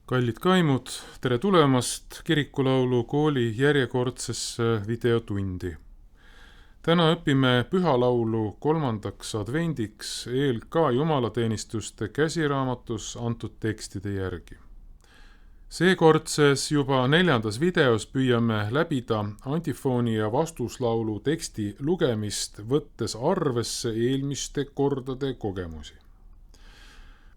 Kallid kaimud, tere tulemast Kirikulaulu kooli järjekordsesse videotundi. Täna õpime pühalaulu 3. advendiks ELK jumalateenistuste käsiraamatus antud tekstide järgi. Seekordses juba 4. videos püüame läbida antifooni ja vastuslaulu teksti lugemist, võttes arvesse eelmiste kordade kogemusi.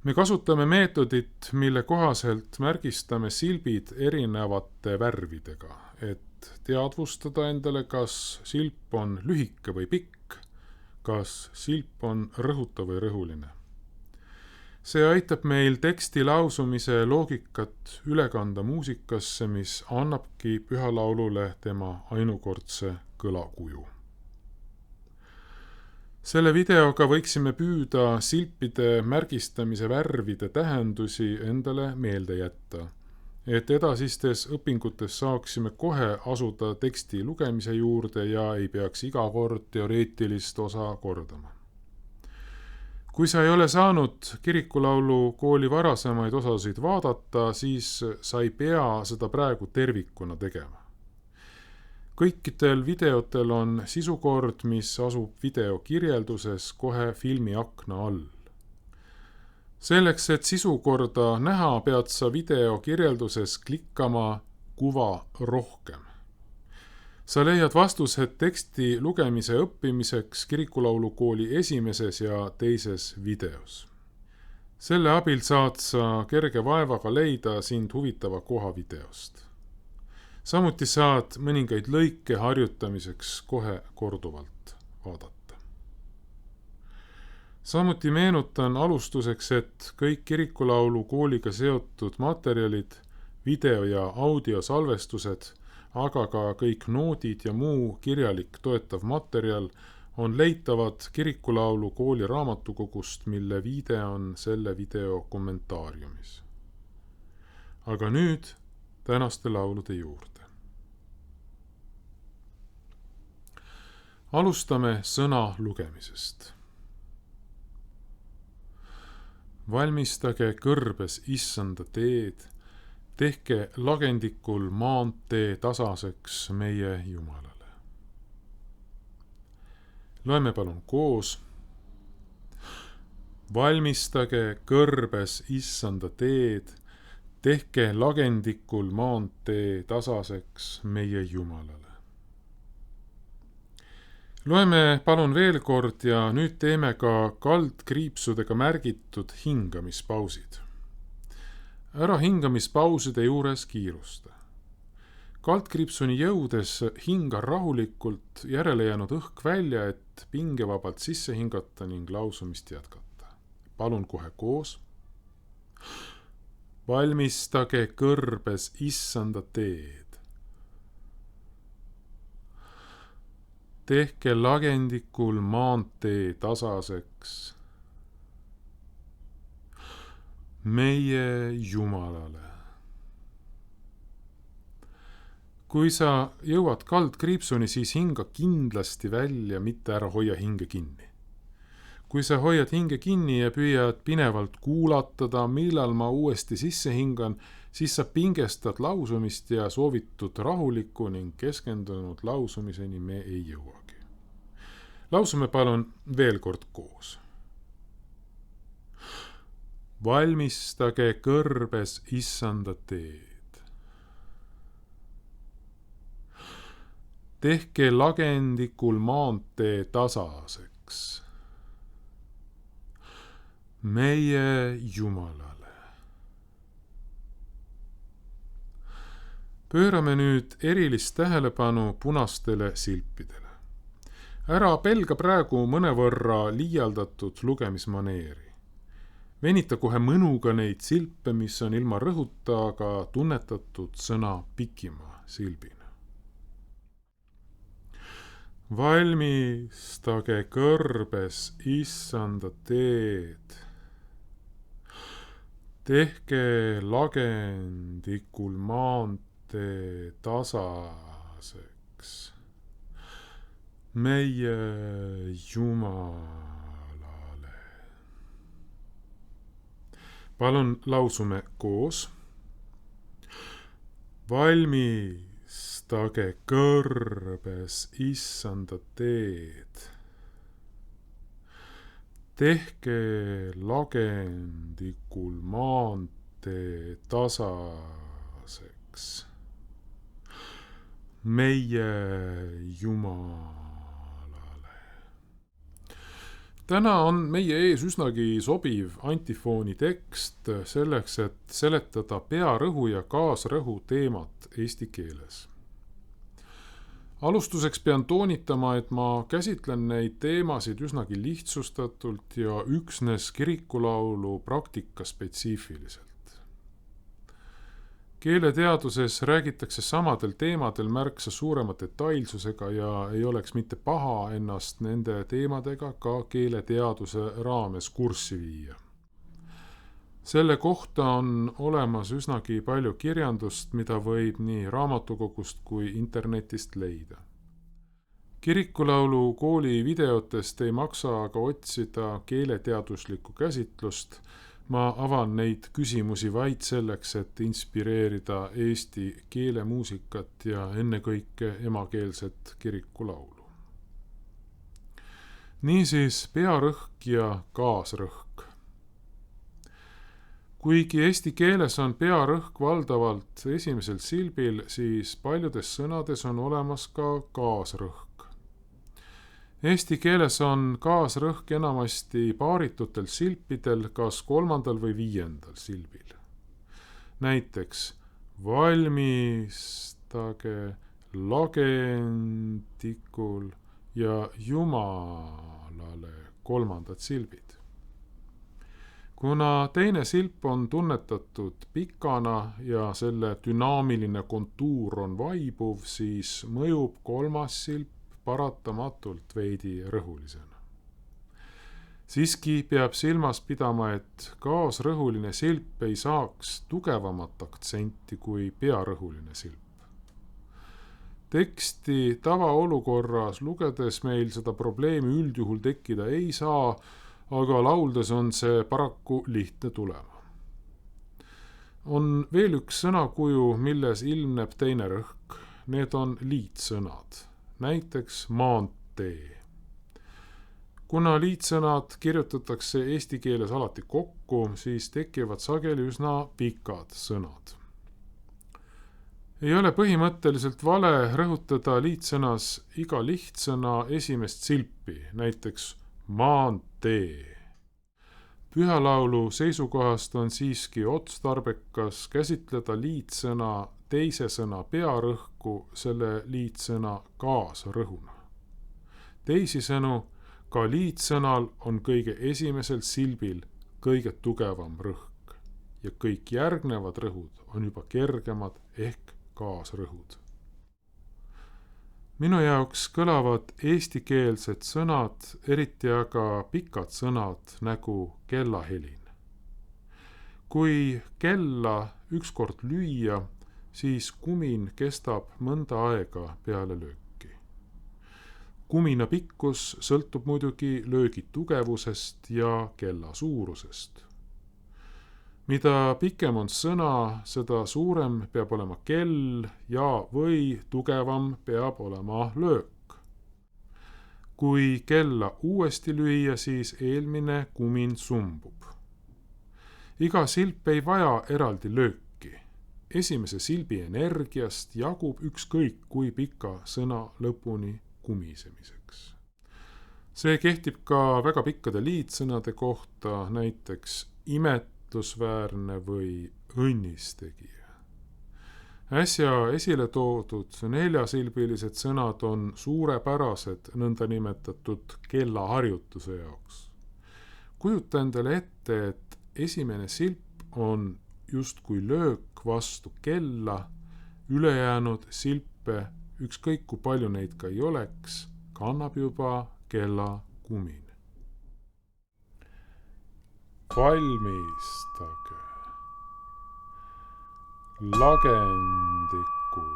Me kasutame meetodit, mille kohaselt märgistame silbid erinevate värvidega, et teadvustada endale, kas silp on lühike või pikk, kas silp on rõhutav või rõhuline. See aitab meil teksti lausumise loogikat üle kanda muusikasse, mis annabki pühalaulule tema ainukordse kõlakuju. Selle videoga võiksime püüda silpide märgistamise värvide tähendusi endale meelde jätta, et edasistes õpingutes saaksime kohe asuda teksti lugemise juurde ja ei peaks iga kord teoreetilist osa kordama. Kui sa ei ole saanud Kirikulaulu kooli varasemaid osasid vaadata, siis sa ei pea seda praegu tervikuna tegema. Kõikidel videotel on sisukord, mis asub video kirjelduses kohe filmi akna all. Selleks, et sisukorda näha, pead sa video kirjelduses klikkama kuva rohkem. Sa leiad vastused teksti lugemise õppimiseks Kirikulaulu kooli esimeses ja teises videos. Selle abil saad sa kerge vaevaga leida sind huvitava koha videost. Samuti saad mõningaid lõike harjutamiseks kohe korduvalt vaadata. Samuti meenutan alustuseks, et kõik Kirikulaulu kooliga seotud materjalid, video- ja audiosalvestused, aga ka kõik noodid ja muu kirjalik toetav materjal on leitavad Kirikulaulu kooli raamatukogust, mille viide on selle video kommentaariumis. Aga nüüd tänaste laulude juurde. Alustame sõna lugemisest. Valmistage kõrbes issanda teed, tehke lagendikul maantee tasaseks meie Jumalale. Loeme palun koos. Valmistage kõrbes issanda teed, tehke lagendikul maantee tasaseks meie Jumalale. Loeme palun veel kord ja nüüd teeme ka kaldkriipsudega märgitud hingamispausid. Ära hingamispauside juures kiirusta. Kaldkriipsuni jõudes hinga rahulikult järele jäänud õhk välja, et pingevabalt sisse hingata ning lausumist jätkata. Palun kohe koos. Valmistage kõrbes issanda teed. Tehke lagendikul maantee tasaseks meie Jumalale. Kui sa jõuad kaldkriipsuni, siis hinga kindlasti välja, mitte ära hoia hinge kinni. Kui sa hoiad hinge kinni ja püüad pinevalt kuulatada, millal ma uuesti sisse hingan, siis sa pingestad lausumist ja soovitud rahuliku ning keskendunud lausumiseni me ei jõuagi. Lausume palun veel kord koos. Valmistage kõrbes issanda teed. Tehke lagendikul maantee tasaseks meie Jumalale. Pöörame nüüd erilist tähelepanu punastele silpidele. Ära pelga praegu mõnevõrra liialdatud lugemismaneeri. Venita kohe mõnuga neid silpe, mis on ilma rõhuta, aga tunnetatud sõna pikima silbina. Valmistage kõrbes issanda teed. Tehke lagendikul maantee tasaseks meie Jumalale. Palun lausume koos. valmistage kõrbes issanda teed. Tehke lagendikul maantee tasaseks. Meie Jumalale. Täna on meie ees üsnagi sobiv antifooni tekst selleks, et seletada pearõhu ja kaasrõhu teemat eesti keeles. Alustuseks pean toonitama, et ma käsitlen neid teemasid üsnagi lihtsustatult ja üksnes kirikulaulu praktika spetsiifiliselt. Keeleteaduses räägitakse samadel teemadel märksa suurema detailsusega ja ei oleks mitte paha ennast nende teemadega ka keeleteaduse raames kurssi viia. Selle kohta on olemas üsnagi palju kirjandust, mida võib nii raamatukogust kui internetist leida. Kirikulaulu kooli videotest ei maksa aga otsida keeleteaduslikku käsitlust. Ma avan neid küsimusi vaid selleks, et inspireerida eesti keelemuusikat ja ennekõike emakeelset kirikulaulu. Niisiis pearõhk ja kaasrõhk. Kuigi eesti keeles on pearõhk valdavalt esimesel silbil, siis paljudes sõnades on olemas ka kaasrõhk. Eesti keeles on kaasrõhk enamasti paaritutel silpidel, kas 3. või 5. silbil. Näiteks valmistage lagendikul ja Jumalale 3. silbid. Kuna teine silp on tunnetatud pikana ja selle dünaamiline kontuur on vaibuv, siis mõjub 3. silp paratamatult veidi rõhulisena. Siiski peab silmas pidama, et kaasrõhuline silp ei saaks tugevamat aktsenti kui pearõhuline silp. Teksti tavaolukorras lugedes meil seda probleemi üldjuhul tekkida ei saa, aga lauldes on see paraku lihtne tulema. On veel üks sõnakuju, milles ilmneb teine rõhk. Need on liitsõnad, näiteks maantee. Kuna liitsõnad kirjutatakse eesti keeles alati kokku, siis tekivad sageli üsna pikad sõnad. Ei ole põhimõtteliselt vale rõhutada liitsõnas iga lihtsõna esimest silpi, näiteks maantee. Pühalaulu seisukohast on siiski otstarbekas käsitleda liitsõna teise sõna pearõhku selle liitsõna kaasrõhuna. Teisisõnu, ka liitsõnal on kõige esimesel silbil kõige tugevam rõhk ja kõik järgnevad rõhud on juba kergemad ehk kaasrõhud. Minu jaoks kõlavad eestikeelsed sõnad, eriti aga pikad sõnad nagu kellahelin. Kui kella ükskord lüüa, siis kumin kestab mõnda aega peale lööki. Kumina pikkus sõltub muidugi löögi tugevusest ja kella suurusest. Mida pikem on sõna, seda suurem peab olema kell ja või tugevam peab olema löök. Kui kella uuesti lüüa, siis eelmine kumin sumbub. Iga silp ei vaja eraldi lööki. Esimese silbi energiast jagub ükskõik kui pika sõna lõpuni kumisemiseks. See kehtib ka väga pikkade liitsõnade kohta, näiteks või õnnistegija. Äsja esile toodud 4-silbilised sõnad on suurepärased nõndanimetatud kellaharjutuse jaoks. Kujuta endale ette, et esimene silp on justkui löök vastu kella, ülejäänud silpe, ükskõik kui palju neid ka ei oleks, kannab juba kella kumin. Valmistage lagendikul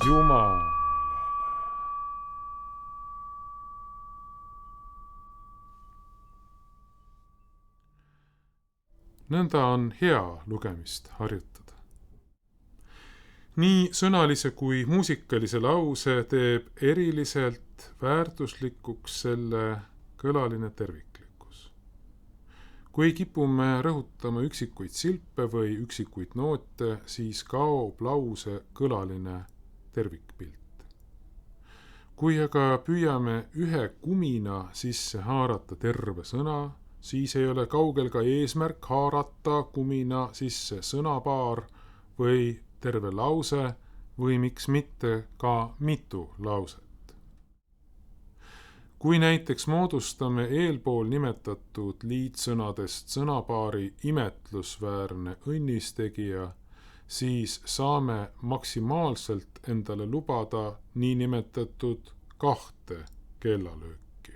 Jumalale. nõnda on hea lugemist harjutada. Nii sõnalise kui muusikalise lause teeb eriliselt väärtuslikuks selle kõlaline terviklikkus. Kui kipume rõhutama üksikuid silpe või üksikuid noote, siis kaob lause kõlaline tervikpilt. Kui aga püüame ühe kumina sisse haarata terve sõna, siis ei ole kaugel ka eesmärk haarata kumina sisse sõnapaar või terve lause või miks mitte ka mitu lauset. Kui näiteks moodustame eelpool nimetatud liitsõnadest sõnapaari imetlusväärne õnnistegija, siis saame maksimaalselt endale lubada niinimetatud 2 kellalööki.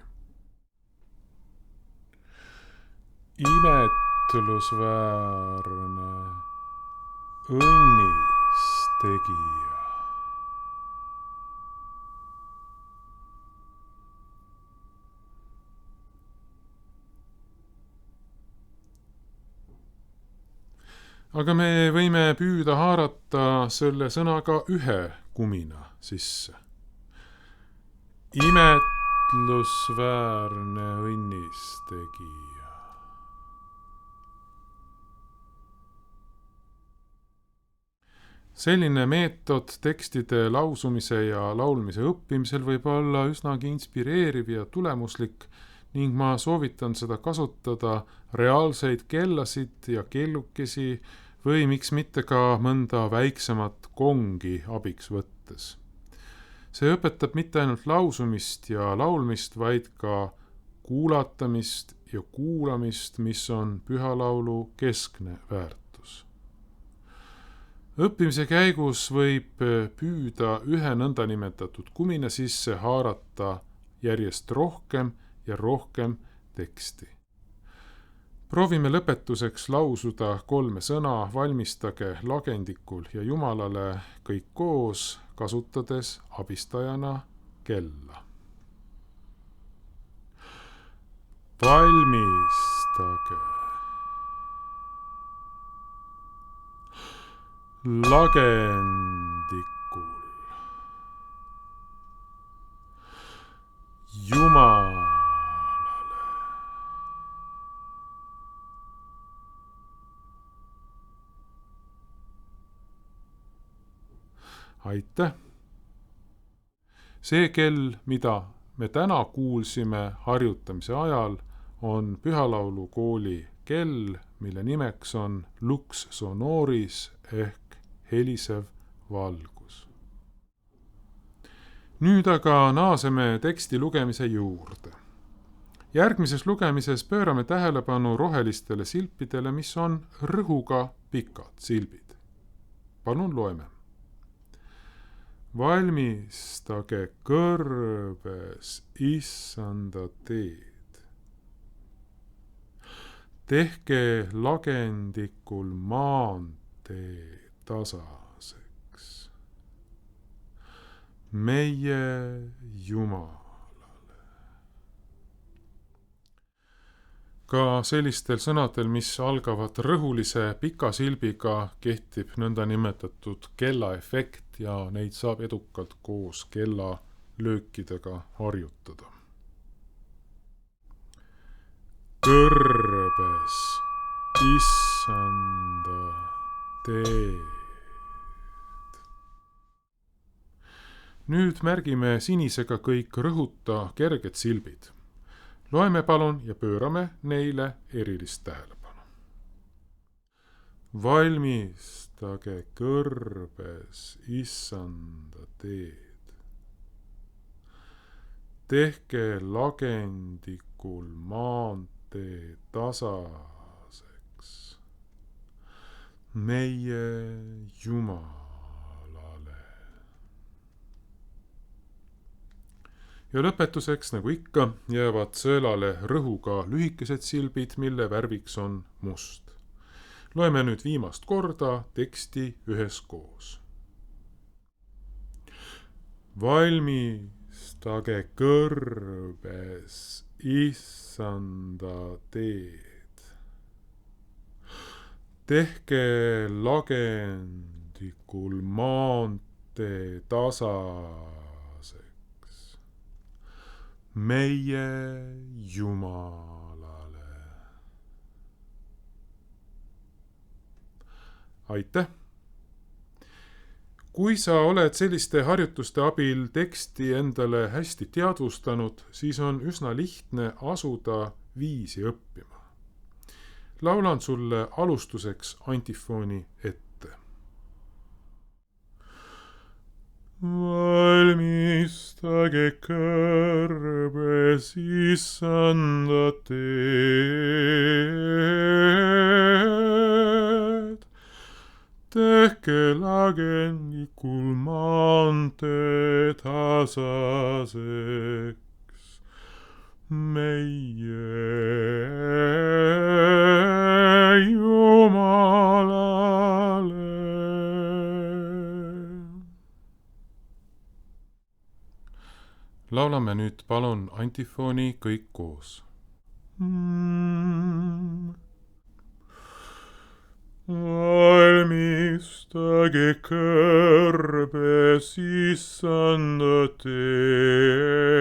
Imetlusväärne õnnistegija. Aga me võime püüda haarata selle sõnaga ühe kumina sisse. Imetlusväärne õnnistegija. Selline meetod tekstide lausumise ja laulmise õppimisel võib olla üsnagi inspireeriv ja tulemuslik ning ma soovitan seda kasutada reaalseid kellasid ja kellukesi või miks mitte ka mõnda väiksemat kongi abiks võttes. See õpetab mitte ainult lausumist ja laulmist, vaid ka kuulatamist ja kuulamist, mis on pühalaulu keskne väärtus. Õppimise käigus võib püüda ühe nõndanimetatud kumina sisse haarata järjest rohkem ja rohkem teksti. Proovime lõpetuseks lausuda 3 sõna valmistage lagendikul ja Jumalale kõik koos, kasutades abistajana kella. Valmistage lagendikul Jumalale. Aitäh! See kell, mida me täna kuulsime harjutamise ajal, on Pühalaulu kooli kell, mille nimeks on Lux sonoris ehk helisev valgus. Nüüd aga naaseme teksti lugemise juurde. Järgmises lugemises pöörame tähelepanu rohelistele silpidele, mis on rõhuga pikad silbid. Palun loeme. Valmistage kõrbes issanda teed. Tehke lagendikul maantee tasaseks. Meie Jumalale. Ka sellistel sõnadel, mis algavad rõhulise pika silbiga, kehtib nõnda nimetatud kellaefekt ja neid saab edukalt koos kella löökidega harjutada. Kõrbes issanda teed. Nüüd märgime sinisega kõik rõhuta kerged silbid. Loeme palun ja pöörame neile erilist tähelepanu. Valmistage kõrbes issanda teed. Tehke lagendikul maantee tasaseks. Meie Jumalale. Ja lõpetuseks, nagu ikka, jäävad sõelale rõhuga lühikesed silbid, mille värviks on must. Loeme nüüd viimast korda teksti üheskoos. Valmistage kõrbes issanda teed. tehke lagendikul maantee tasaseks meie Jumalale. Aitäh! Kui sa oled selliste harjutuste abil teksti endale hästi teadvustanud, siis on üsna lihtne asuda viisi õppima. Laulan sulle alustuseks antifooni ette. Valmistage kõrbes Issanda teed. Tehke lagendikul maantee tasaseks meie Jumalale. Laulame nüüd palun antifooni kõik koos. Valmistage kõrbes Issanda teed.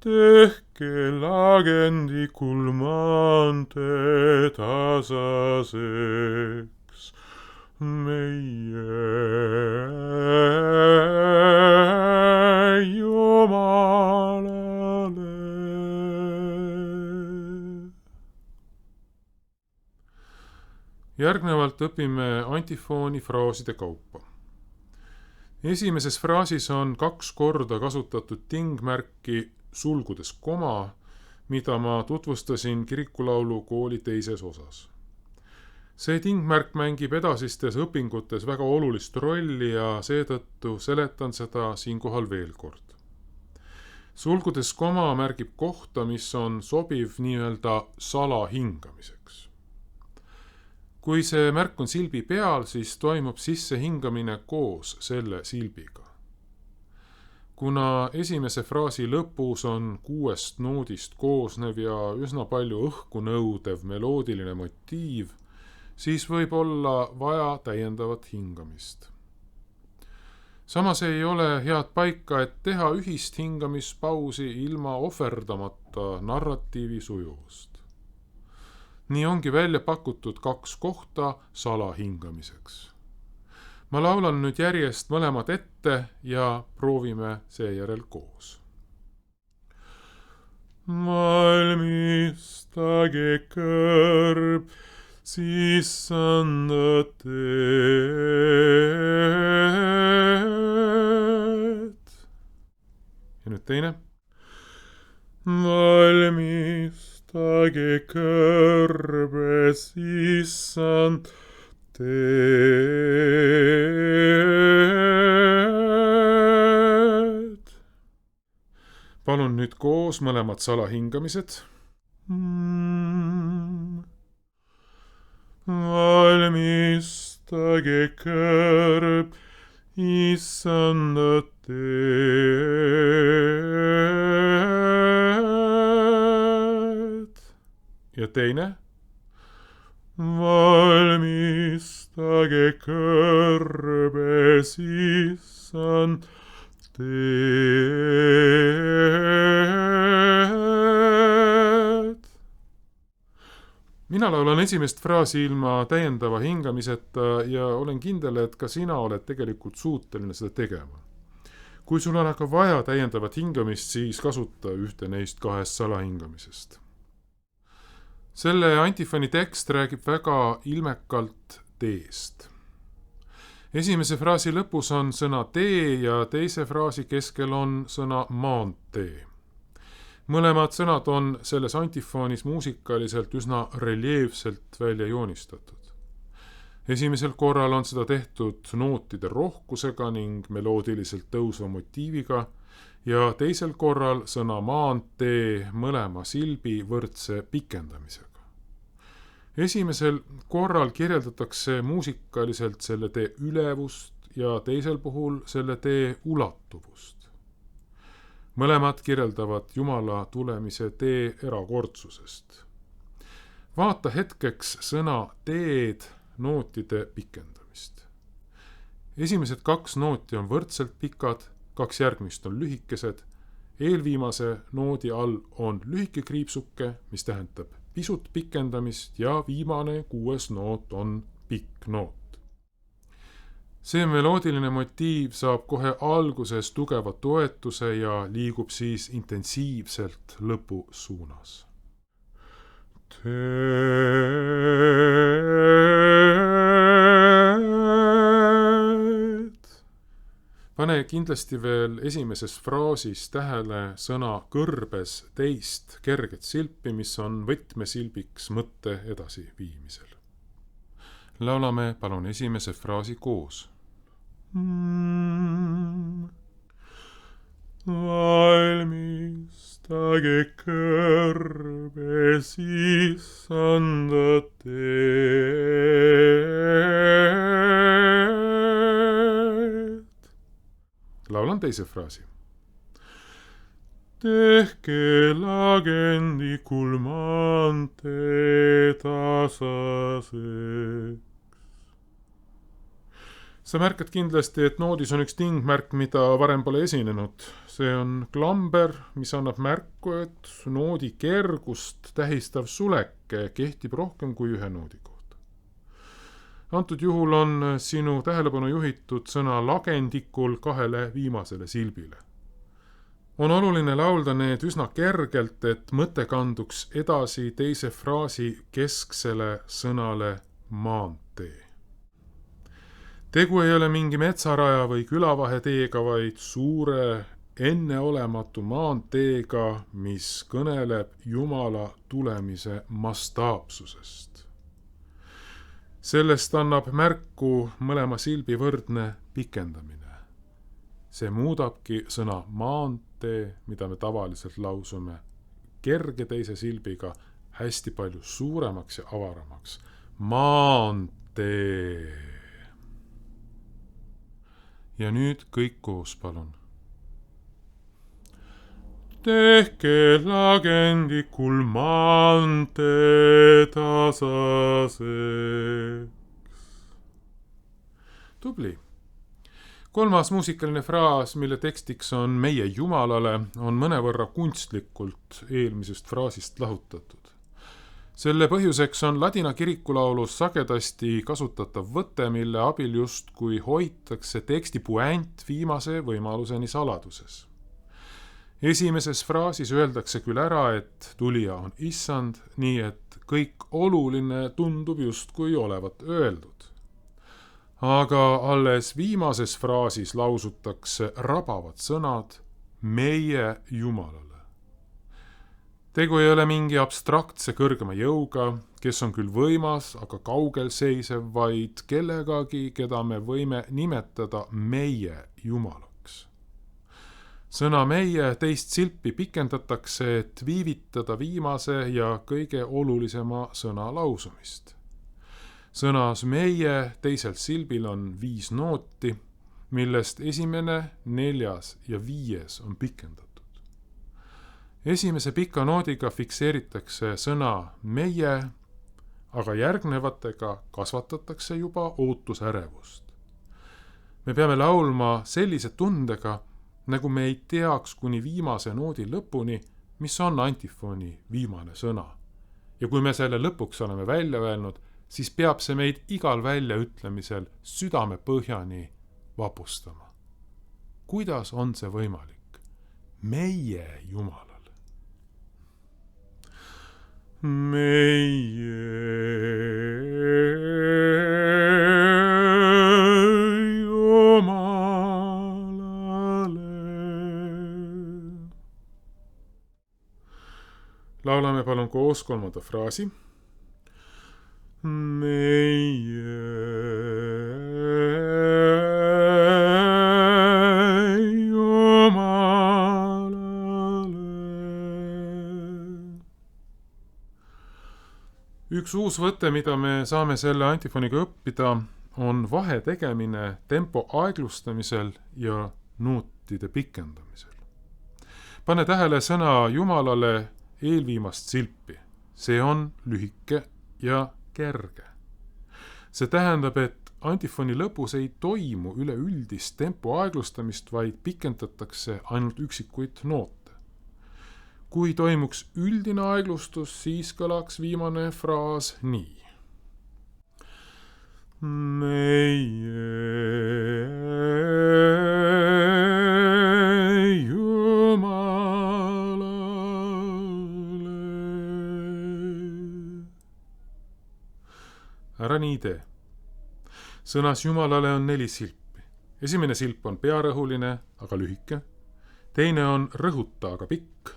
Tehke lagendikul maantee tasaseks meie Jumalale. Järgnevalt õpime antifooni fraaside kaupa. Esimeses fraasis on 2 korda kasutatud tingmärki sulgudes koma, mida ma tutvustasin kirikulaulu kooli teises osas. See tingmärk mängib edasistes õpingutes väga olulist rolli ja seetõttu seletan seda siinkohal veel kord. Sulgudes koma märgib kohta, mis on sobiv nii-öelda salahingamiseks. Kui see märk on silbi peal, siis toimub sissehingamine koos selle silbiga. Kuna esimese fraasi lõpus on 6 noodist koosnev ja üsna palju õhku nõudev meloodiline motiiv, siis võib olla vaja täiendavat hingamist. Samas ei ole head paika, et teha ühist hingamispausi ilma ohverdamata narratiivi sujuvust. Nii ongi välja pakutud 2 kohta salahingamiseks. Ma laulan nüüd järjest mõlemad ette ja proovime seejärel koos. Valmistage kõrb Issanda teed. Ja nüüd teine. Valmistage kõrbes Issand teed. Palun nüüd koos mõlemad salahingamised. Valmistage kõrb Issanda teed. Ja teine. Valmistage kõrbes Issand teed. Mina laulan esimest fraasi ilma täiendava hingamiseta ja olen kindel, et ka sina oled tegelikult suuteline seda tegema. Kui sul on aga vaja täiendavat hingamist, siis kasuta ühte neist 2 salahingamisest. Selle antifoni tekst räägib väga ilmekalt teest. Esimese fraasi lõpus on sõna tee ja teise fraasi keskel on sõna maantee. Mõlemad sõnad on selles antifoonis muusikaliselt üsna reljeefselt välja joonistatud. Esimesel korral on seda tehtud nootide rohkusega ning meloodiliselt tõusva motiiviga ja teisel korral sõna maantee mõlema silbi võrdse pikendamisega. Esimesel korral kirjeldatakse muusikaliselt selle tee ülevust ja teisel puhul selle tee ulatuvust. Mõlemad kirjeldavad Jumala tulemise tee erakordsusest. Vaata hetkeks sõna teed nootide pikendamist. Esimesed 2 nooti on võrdselt pikad, 2 järgmist on lühikesed. Eelviimase noodi all on lühike kriipsuke, mis tähendab pisut pikendamist ja viimane 6. noot on pikk noot. See meloodiline motiiv saab kohe alguses tugeva toetuse ja liigub siis intensiivselt lõpu suunas. Pane kindlasti veel esimeses fraasis tähele sõna kõrbes teist kerget silpi, mis on võtmesilbiks mõtte edasiviimisel. Laulame palun esimese fraasi koos. Valmistage kõrbes issanda teed. Laulan teise fraasi. Tehke lagendikul maantee tasaseks. Sa märkad kindlasti, et noodis on üks tingmärk, mida varem pole esinenud. See on klamber, mis annab märku, et noodi kergust tähistav suleke kehtib rohkem kui ühe noodi kohta. Antud juhul on sinu tähelepanu juhitud sõna lagendikul 2 viimasele silbile. On oluline laulda need üsna kergelt, et mõte kanduks edasi teise fraasi kesksele sõnale maantee. Tegu ei ole mingi metsaraja või külavaheteega, vaid suure enneolematu maanteega, mis kõneleb Jumala tulemise mastaapsusest. Sellest annab märku mõlema silbi võrdne pikendamine. See muudabki sõna maantee, mida me tavaliselt lausume kerge teise silbiga, hästi palju suuremaks ja avaramaks. Maantee. Ja nüüd kõik koos, palun. Tehke lagendikul maantee tasaseks. Tubli. 3. muusikaline fraas, mille tekstiks on meie Jumalale, on mõnevõrra kunstlikult eelmisest fraasist lahutatud. Selle põhjuseks on ladina kirikulaulus sagedasti kasutatav võte, mille abil justkui hoitakse teksti puänt viimase võimaluseni saladuses. Esimeses fraasis öeldakse küll ära, et tulija on issand, nii et kõik oluline tundub justkui olevat öeldud. Aga alles viimases fraasis lausutakse rabavad sõnad meie Jumalale. Tegu ei ole mingi abstraktse kõrgema jõuga, kes on küll võimas, aga kaugel seisev, vaid kellegagi, keda me võime nimetada meie Jumalaks. Sõna meie teist silpi pikendatakse, et viivitada viimase ja kõige olulisema sõna lausumist. Sõnas meie teisel silbil on 5 nooti, millest esimene, 4. ja 5. on pikendatud. Esimese pika noodiga fikseeritakse sõna meie, aga järgnevatega kasvatatakse juba ootusärevust. Me peame laulma sellise tundega, nagu me ei teaks kuni viimase noodi lõpuni, mis on antifoni viimane sõna. Ja kui me selle lõpuks oleme välja öelnud, siis peab see meid igal väljaütlemisel südame põhjani vapustama. Kuidas on see võimalik? Meie Jumalal. Meie Jumalale. Laulame palun koos 3. fraasi. Meie Üks uus võte, mida me saame selle antifoniga õppida, on vahe tegemine tempo aeglustamisel ja nootide pikendamisel. Pane tähele sõna Jumalale eelviimast silpi. see on lühike ja kerge. See tähendab, et antifoni lõpus ei toimu üleüldist tempo aeglustamist, vaid pikendatakse ainult üksikuid noote. Kui toimuks üldine aeglustus, siis kõlaks viimane fraas nii. Meie Jumalale. Ära nii tee. Sõnas Jumalale on 4 silpi. Esimene silp on pearõhuline, aga lühike. Teine on rõhuta, aga pikk.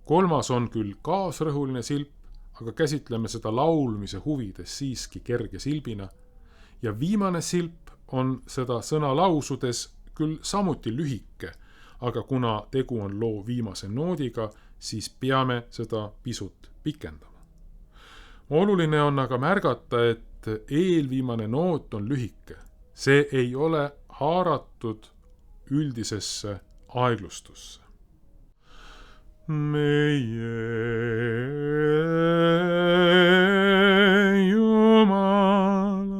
3. on küll kaasrõhuline silp, aga käsitleme seda laulmise huvides siiski kerge silbina. Ja viimane silp on seda sõna lausudes küll samuti lühike, aga kuna tegu on loo viimase noodiga, siis peame seda pisut pikendama. Oluline on aga märgata, et eelviimane noot on lühike. See ei ole haaratud üldisesse aeglustusse. Meie Jumalale.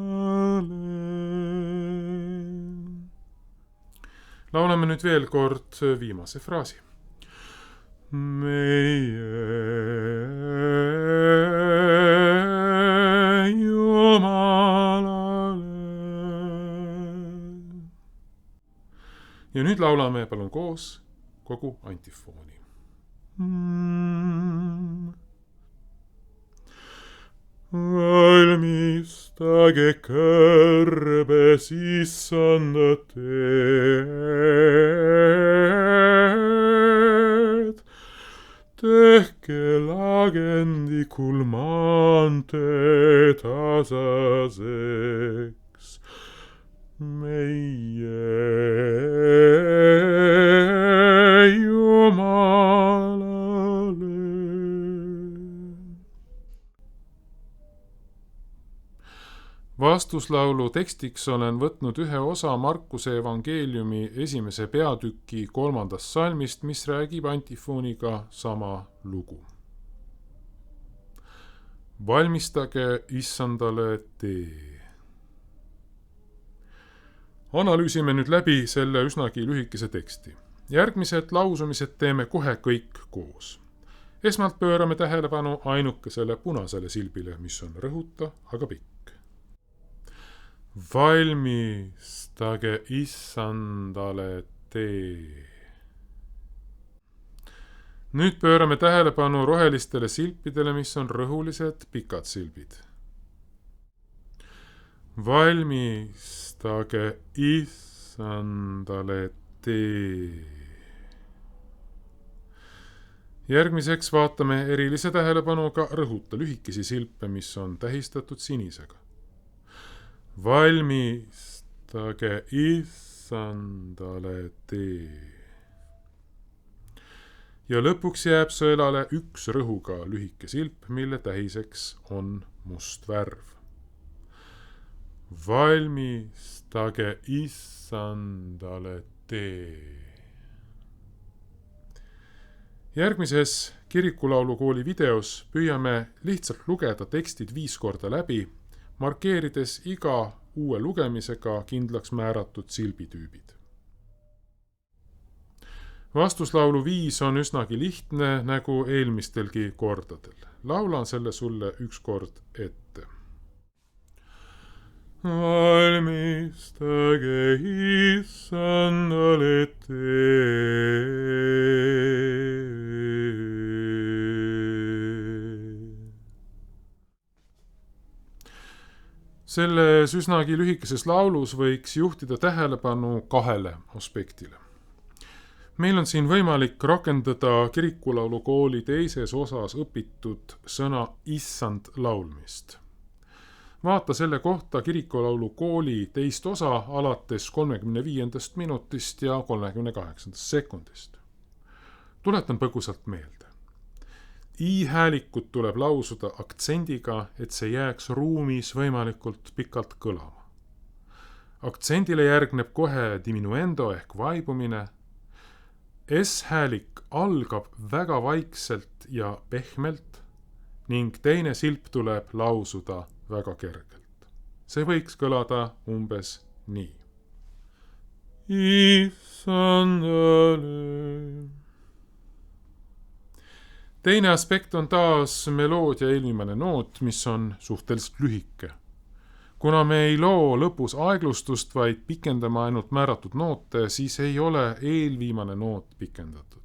Laulame nüüd veel kord viimase fraasi. Meie ja nüüd laulame palun koos kogu antifooni. Valmistage kõrbes Issanda teed, tehke lagendikul maantee tasaseks. Meie Jumalale. Vastuslaulu tekstiks olen võtnud ühe osa Markuse evangeeliumi 1. peatüki 3. salmist, mis räägib antifooniga sama lugu. Valmistage Issandale tee. Analüüsime nüüd läbi selle üsnagi lühikese teksti. Järgmised lausumised teeme kohe kõik koos. Esmalt pöörame tähelepanu ainukesele punasele silbile, mis on rõhuta, aga pikk. Valmistage Issandale tee. Nüüd pöörame tähelepanu rohelistele silpidele, mis on rõhulised pikad silbid. Valmistage Issandale tee. Järgmiseks vaatame erilise tähelepanuga rõhuta lühikesi silpe, mis on tähistatud sinisega. Valmistage Issandale tee. Ja lõpuks jääb sõelale üks rõhuga lühike silp, mille tähiseks on must värv. Valmistage Issandale tee. Järgmises kirikulaulukooli videos püüame lihtsalt lugeda tekstid 5 korda läbi, markeerides iga uue lugemisega kindlaks määratud silbitüübid. Vastuslaulu 5 on üsnagi lihtne nagu eelmistelgi kordadel. Laulan selle sulle üks kord ette. Valmistage Issandale tee. Selles üsnagi lühikeses laulus võiks juhtida tähelepanu 2 aspektile. Meil on siin võimalik rakendada kirikulaulukooli teises osas õpitud sõna issand laulmist. Vaata selle kohta kirikulaulukooli teist osa alates 35. minutist ja 38. sekundist. Tuletan põgusalt meelde. I-häälikut tuleb lausuda aktsendiga, et see jääks ruumis võimalikult pikalt kõlama. Aktsendile järgneb kohe diminuendo ehk vaibumine. S-häälik algab väga vaikselt ja pehmelt ning teine silp tuleb lausuda väga kergelt. See võiks kõlada umbes nii. Issandale. Teine aspekt on taas meloodia eelviimane noot, mis on suhteliselt lühike. Kuna me ei loo lõpus aeglustust, vaid pikendame ainult määratud noote, siis ei ole eelviimane noot pikendatud.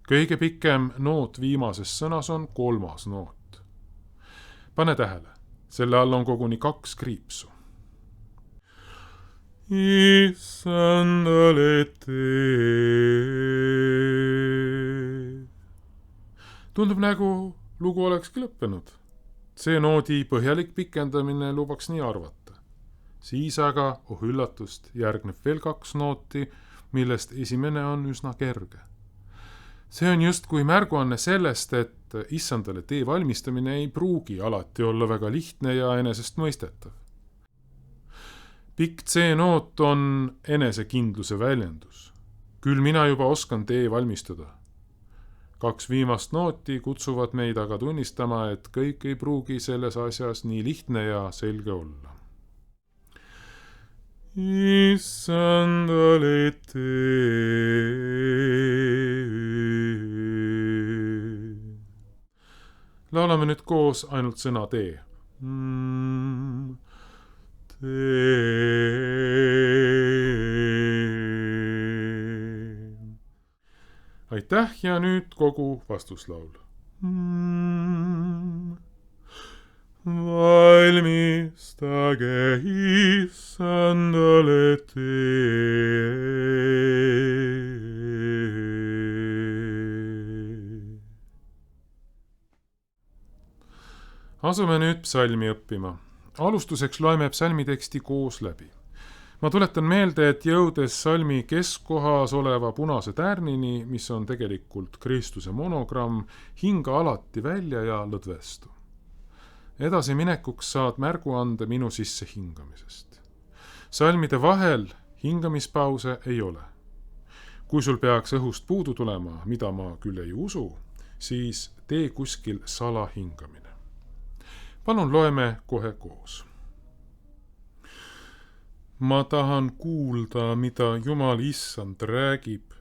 Kõige pikem noot viimases sõnas on 3. noot. Pane tähele, selle all on koguni 2 kriipsu. Issandale tee. Tundub nagu lugu olekski lõppenud. See noodi põhjalik pikendamine lubaks nii arvata. Siis aga, üllatust, järgneb veel 2 nooti, millest esimene on üsna kerge. See on just kui märguanne sellest, et issandale tee valmistamine ei pruugi alati olla väga lihtne ja enesestmõistetav. Pikk C-noot on enesekindluse väljendus. Küll mina juba oskan tee valmistada. 2 viimast nooti kutsuvad meid aga tunnistama, et kõik ei pruugi selles asjas nii lihtne ja selge olla. Issandale tee. Laulame nüüd koos ainult sõna tee. Aitäh ja nüüd kogu vastuslaul. Valmistage issandale tee. Asume nüüd psalmi õppima. Alustuseks loeme psalmiteksti koos läbi. Ma tuletan meelde, et jõudes salmi keskkohas oleva punase tärnini, mis on tegelikult Kristuse monogramm, hinga alati välja ja lõdvestu. Edasi minekuks saad märguande minu sisse hingamisest. Salmide vahel hingamispause ei ole. Kui sul peaks õhust puudu tulema, mida ma küll ei usu, siis tee kuskil salahingamine. Palun loeme kohe koos. Ma tahan kuulda, mida Jumal issand räägib,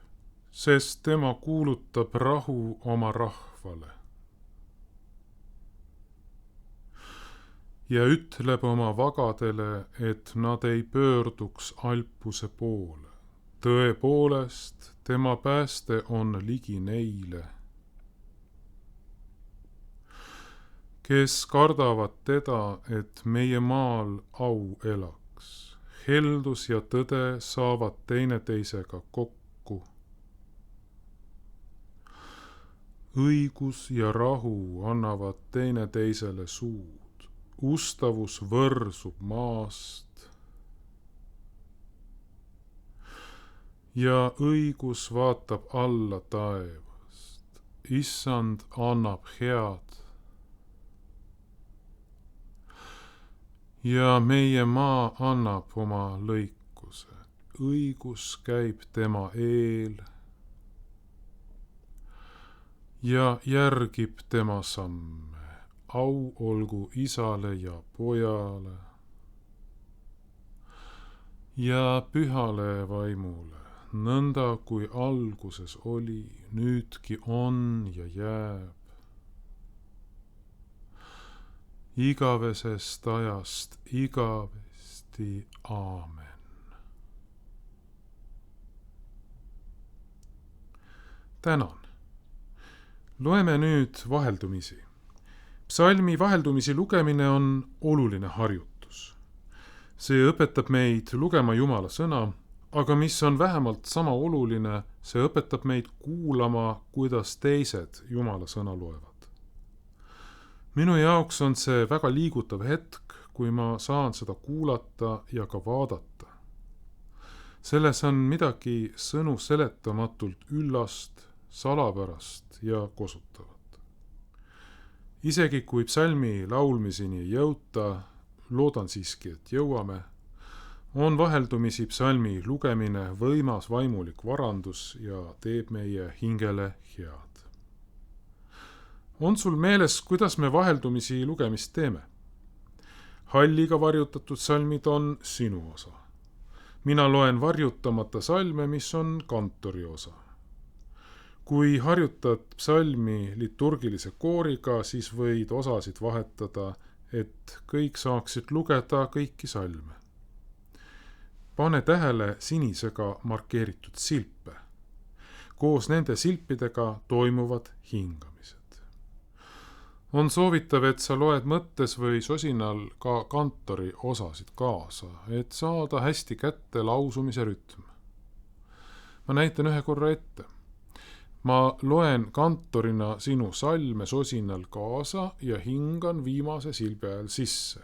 sest tema kuulutab rahu oma rahvale. Ja ütleb oma vagadele, et nad ei pöörduks alpuse poole. Tõepoolest, tema pääste on ligi neile, kes kardavad teda, et meie maal au elaks. Heldus ja tõde saavad teineteisega kokku. Õigus ja rahu annavad teineteisele suud. Ustavus võrsub maast. Ja õigus vaatab alla taevast. Issand annab head. Ja meie maa annab oma lõikuse. Õigus käib tema eel ja järgib tema samme. Au olgu isale ja pojale ja pühale vaimule, nõnda kui alguses oli, nüüdki on ja jääb. Igavesest ajast igavesti. Aamen. Tänan. Loeme nüüd vaheldumisi. Psalmi vaheldumisi lugemine on oluline harjutus. See õpetab meid lugema Jumala sõna, aga mis on vähemalt sama oluline, see õpetab meid kuulama, kuidas teised Jumala sõna loevad. Minu jaoks on see väga liigutav hetk, kui ma saan seda kuulata ja ka vaadata. Selles on midagi sõnu seletamatult üllast, salapärast ja kosutavat. Isegi kui psalmi laulmiseni ei jõuta, loodan siiski, et jõuame, on vaheldumisi psalmi lugemine võimas vaimulik varandus ja teeb meie hingele head. On sul meeles, kuidas me vaheldumisi lugemist teeme? Halliga varjutatud salmid on sinu osa. Mina loen varjutamata salme, mis on kantori osa. Kui harjutad psalmi liturgilise kooriga, siis võid osasid vahetada, et kõik saaksid lugeda kõiki salme. Pane tähele sinisega markeeritud silpe. Koos nende silpidega toimuvad hingamised. On soovitav, et sa loed mõttes või sosinal ka kantori osasid kaasa, et saada hästi kätte lausumise rütm. Ma näitan ühe korra ette. Ma loen kantorina sinu salme sosinal kaasa ja hingan viimase silbe ajal sisse.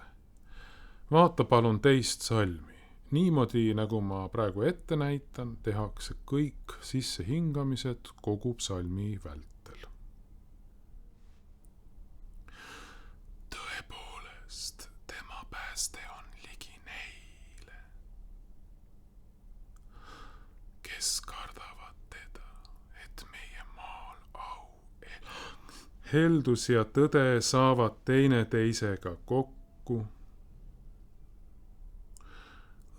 Vaata palun teist salmi. Niimoodi, nagu ma praegu ette näitan, tehakse kõik sissehingamised kogu psalmi vältel. Tõepoolest, tema pääste on ligi neile, kes kardavad teda, et meie maal au elaks. Heldus ja tõde saavad teineteisega kokku.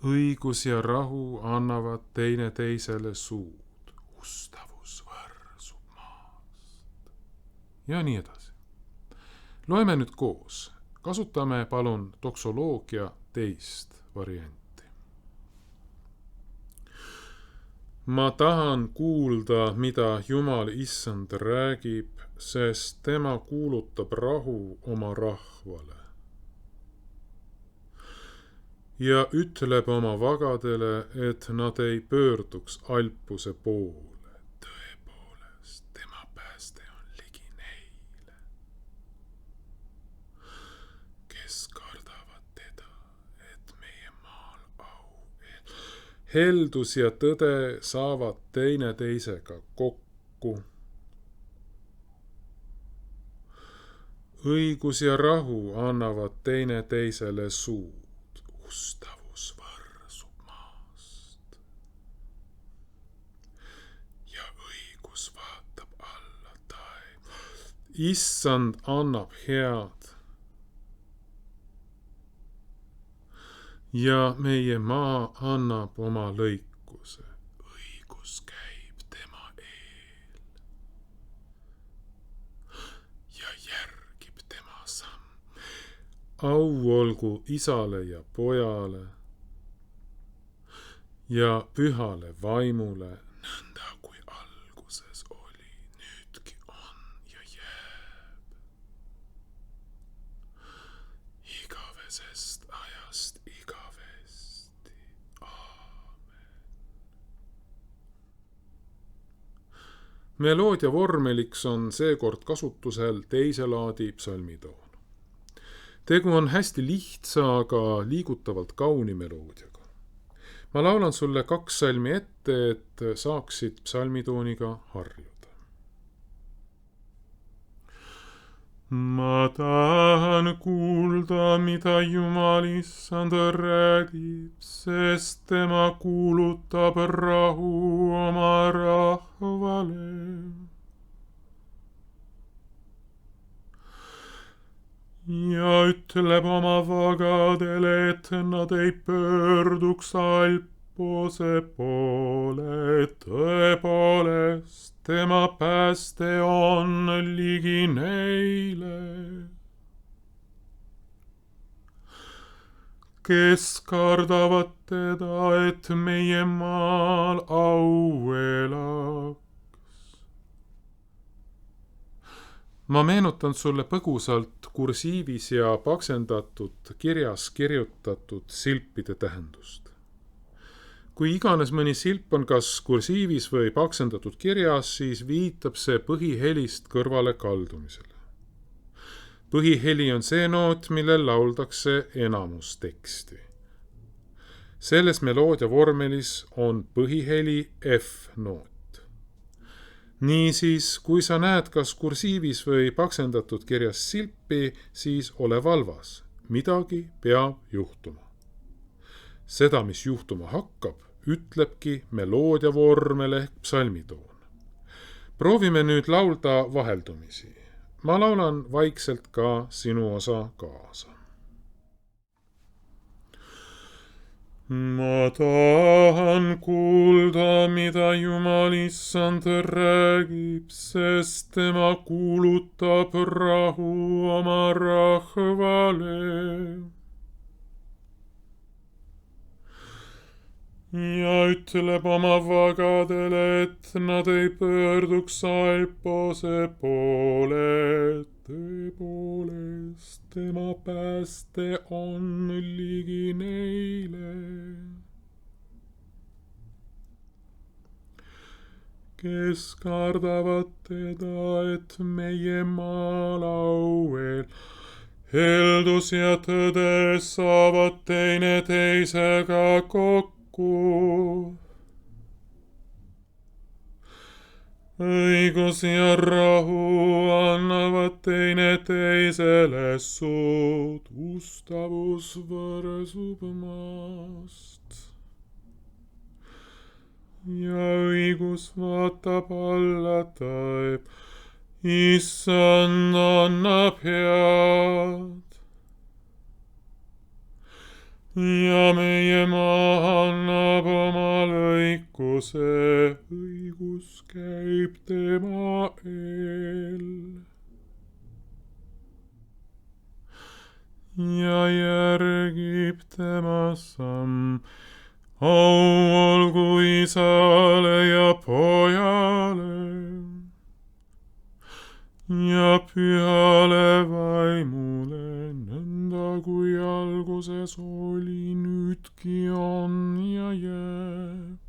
Õigus ja rahu annavad teineteisele suud. Ustavus võrsub maast. Ja nii edasi. Loeme nüüd koos. Kasutame palun doksoloogia teist varianti. Ma tahan kuulda, mida Jumal Issand räägib, sest tema kuulutab rahu oma rahvale. Ja ütleb oma vagadele, et nad ei pöörduks alpuse poole. Tõepoolest, tema pääste on ligi neile, kes kardavad teda, et meie maal au elaks. Heldus ja tõde saavad teineteisega kokku. Õigus ja rahu annavad teineteisele suud. Ustavus võrsub maast. Ja õigus vaatab alla taevast. Issand annab head. Ja meie maa annab oma lõikuse. Õigus käib tema eel. Ja järgib tema samm. Au olgu isale ja pojale ja pühale vaimule, nõnda kui alguses oli, nüüdki on ja jääb. Igavesest ajast igavesti. Aamen. Meloodia vormeliks on seekord kasutusel teise laadi psalmitoon. Tegu on hästi lihtsa, aga liigutavalt kauni meloodiaga. Ma laulan sulle 2 salmi ette, et saaksid psalmitooniga harjuda. Ma tahan kuulda, mida Jumal Issand räägib, sest tema kuulutab rahu oma rahvale. Ja ütleb oma vagadele, et nad ei pöörduks alpuse poole. Tõepoolest, tema pääste on ligi neile, kes kardavad teda, et meie maal au elaks. Ma meenutan sulle põgusalt kursiivis ja paksendatud kirjas kirjutatud silpide tähendust. Kui iganes mõni silp on kas kursiivis või paksendatud kirjas, siis viitab see põhihelist kõrvale kaldumisele. Põhiheli on see noot, millel lauldakse enamus teksti. Selles meloodia vormelis on põhiheli F-noot. Niisiis, kui sa näed kas kursiivis või paksendatud kirjas silpi, siis ole valvas. Midagi peab juhtuma. Seda, mis juhtuma hakkab, ütlebki meloodia vormel ehk psalmitoon. Proovime nüüd laulda vaheldumisi. ma laulan vaikselt ka sinu osa kaasa. Ma tahan kuulda, mida Jumal issand räägib, sest tema kuulutab rahu oma rahvale. Ja ütleb oma vagadele, et nad ei pöörduks Alpose poole. Tõepoolest, tema pääste on ligi neile. Kes kardavad teda, et meie maalauel heldus ja tõde saavad teineteisega kokku. Õigus ja rahu annavad teineteisele suud, ustavus võrsub maast. Ja õigus vaatab alla taeb, issand annab head. Ja meie maa annab oma lõikuse, õigus käib tema eel. Ja järgib tema samm, au olgu isale ja pojale ja pühale vaimule, nõnda kui alguses oli, nüüdki on ja jääb.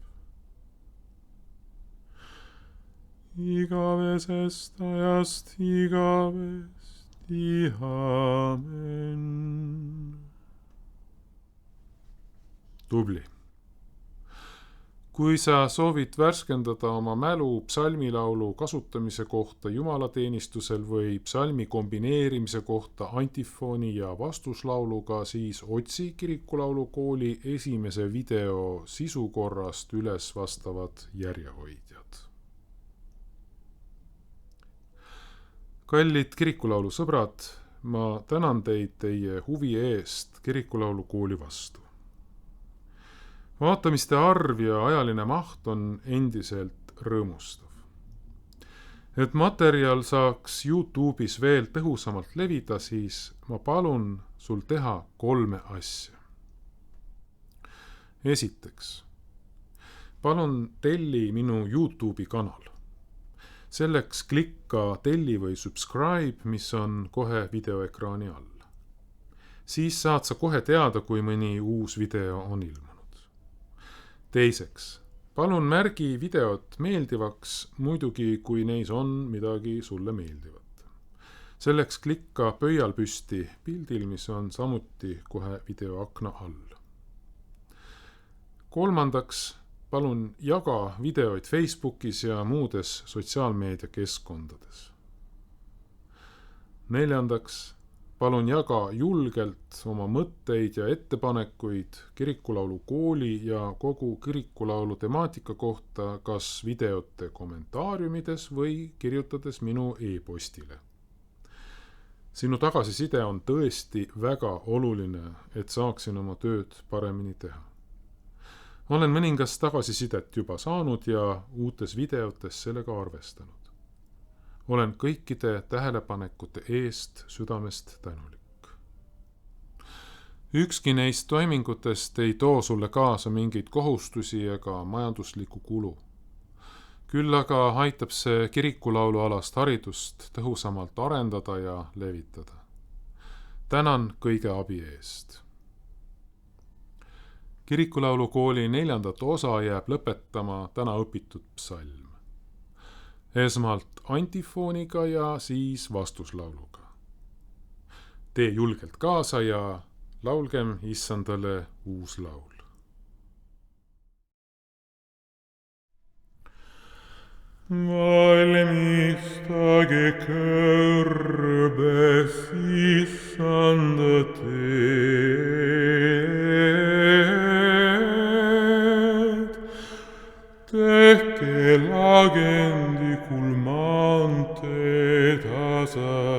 Igavesest ajast igavesti, aamen. Tubli. Kui sa soovid värskendada oma mälu psalmilaulu kasutamise kohta jumalateenistusel või psalmi kombineerimise kohta antifooni ja vastuslauluga, siis otsi Kirikulaulu kooli esimese video sisukorrast üles vastavad järjehoidjad. Kallid Kirikulaulu sõbrad, ma tänan teid teie huvi eest Kirikulaulu kooli vastu. Vaatamiste arv ja ajaline maht on endiselt rõõmustav. Et materjal saaks YouTube'is veel tõhusamalt levida, siis ma palun sul teha 3 asja. Esiteks, palun telli minu YouTube'i kanal. Selleks klikka telli või subscribe, mis on kohe videoekraani all. Siis saad sa kohe teada, kui mõni uus video on ilmunud. Teiseks, palun märgi videot meeldivaks, muidugi kui neis on midagi sulle meeldivat. Selleks klikka pöial püsti pildil, mis on samuti kohe videoakna all. Kolmandaks, palun jaga videoid Facebookis ja muudes sotsiaalmeediakeskkondades. Neljandaks, palun jaga julgelt oma mõtteid ja ettepanekuid Kirikulaulu kooli ja kogu Kirikulaulu temaatika kohta, kas videote kommentaariumides või kirjutades minu e-postile. Sinu tagasiside on tõesti väga oluline, et saaksin oma tööd paremini teha. Olen mõningast tagasisidet juba saanud ja uutes videotes sellega arvestanud. Olen kõikide tähelepanekute eest südamest tänulik. Ükski neist toimingutest ei too sulle kaasa mingeid kohustusi ega majanduslikku kulu. Küll aga aitab see Kirikulaulu alast haridust tõhusamalt arendada ja levitada. Tänan kõige abi eest. Kirikulaulu kooli 4. osa jääb lõpetama täna õpitud psalm. Esmalt antifooniga ja siis vastuslauluga. Tee julgelt kaasa ja laulgem issandale uus laul. Valmistage kõrbes issanda teed, tehke lagendikul maanteed asa.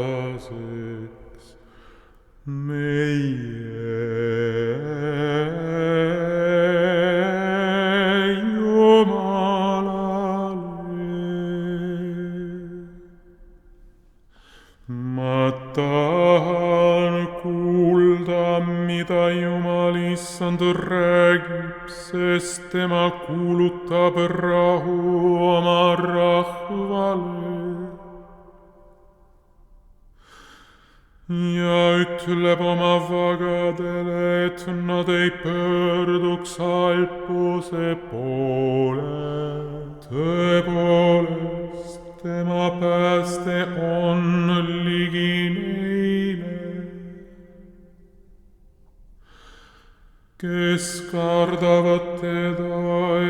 räägib, sest tema kuulutab rahu oma rahvale. Ja ütleb oma vagadele, et nad ei pöörduks Alpuse poole. Tõepoolest, tema pääste on ligi neile, kes kardavad teda,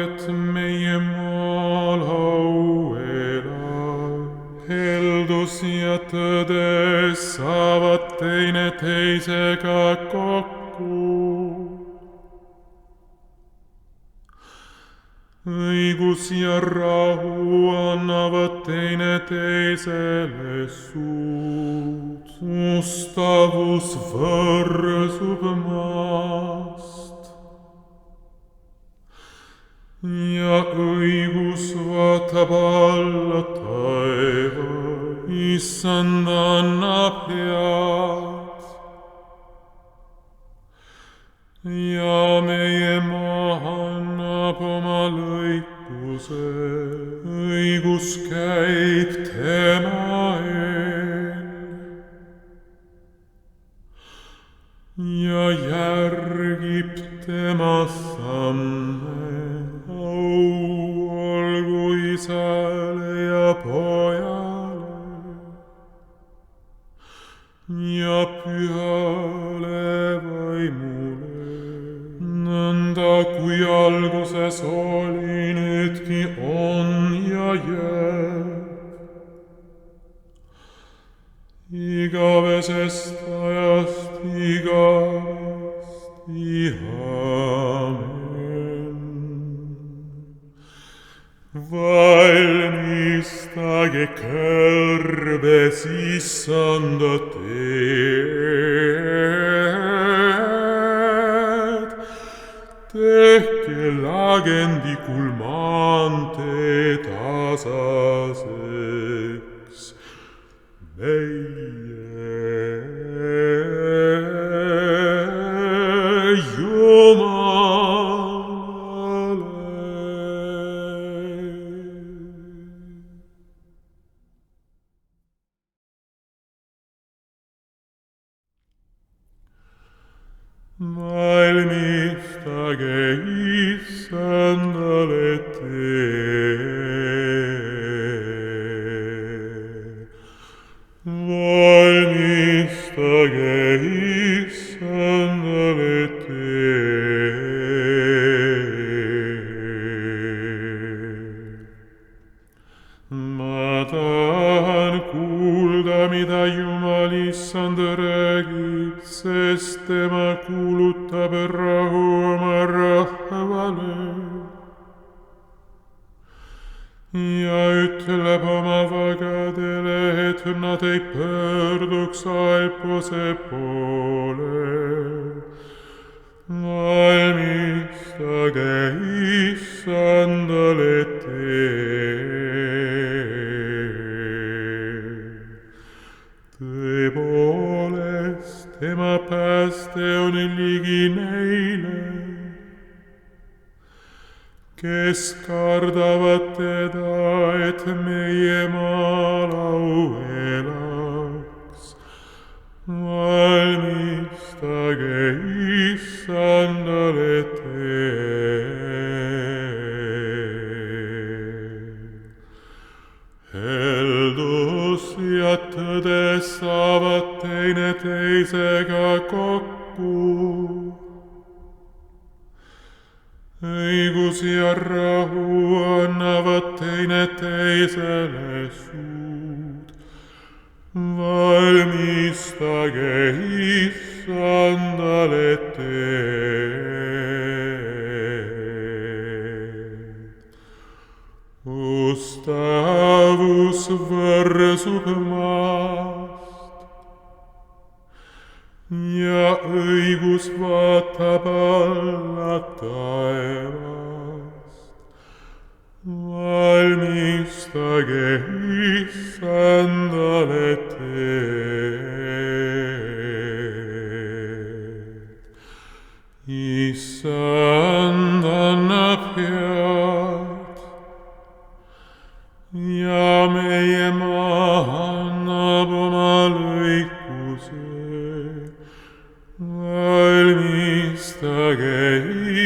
et meie maal au elab. Heldus ja tõde saavad teineteisega kokku. Õigus ja rahu annavad teineteisele suud. Ustavus võrsub maast ja õigus vaatab alla taeva. Issand annab head ja meie maa annab oma lõikuse. Õigus käib tema eel ja järgib tema samme. Au olgu isale ja pojale ja pühale vaimule, nõnda kui alguses oli, nüüdki on ja jääb igavesest ajast igavesti. Amen. Valmistage kõrbes Issanda teed, tehke lagendikul maantee tasaseks meie Jumalale. Valmistage Issandale tee. Valmistage Issandale tee. Ma tahan kuulda, mida Jumal Issand räägib, sest tema kuulutab rahu oma rahvale ja ütleb oma vagadele, et nad ei pöörduks Alpuse poole. Valmistage Issandale tee. Tõepoolest, tema pääste on ligi neile, kes kardavad teda, et meie maal au elaks. Valmistage Issandale tee. Heldus ja tõde saavad teineteisega kokku. Õigus ja rahu annavad teineteisele suud. Valmistage Issandale teed. Ustavus võrsub maast ja õigus vaatab alla taevast. Valmistage Issandale teed. Issand head ja meie maa annab oma lõikuse. Valmistage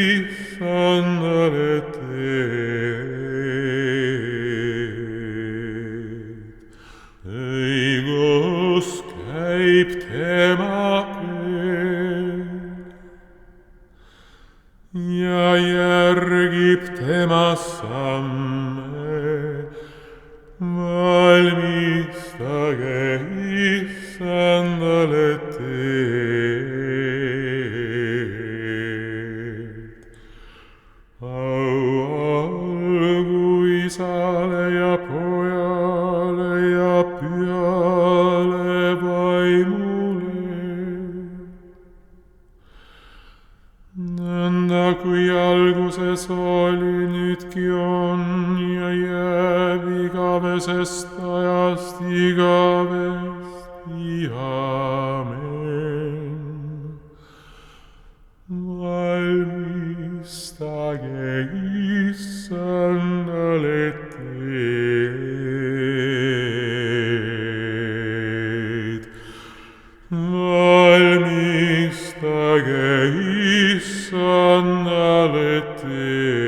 Issandale teed. Õigus käib tema keel ja järgib tema samme. Valmistage Issandale teed. Au olgu Isale ja Pojale ja Pühale Vaimule, nõnda kui alguses oli, nüüdki on ja jääb igavesest ajast igavesti. Amen. Valmistage Issandale teed. Valmistage Issandale teed.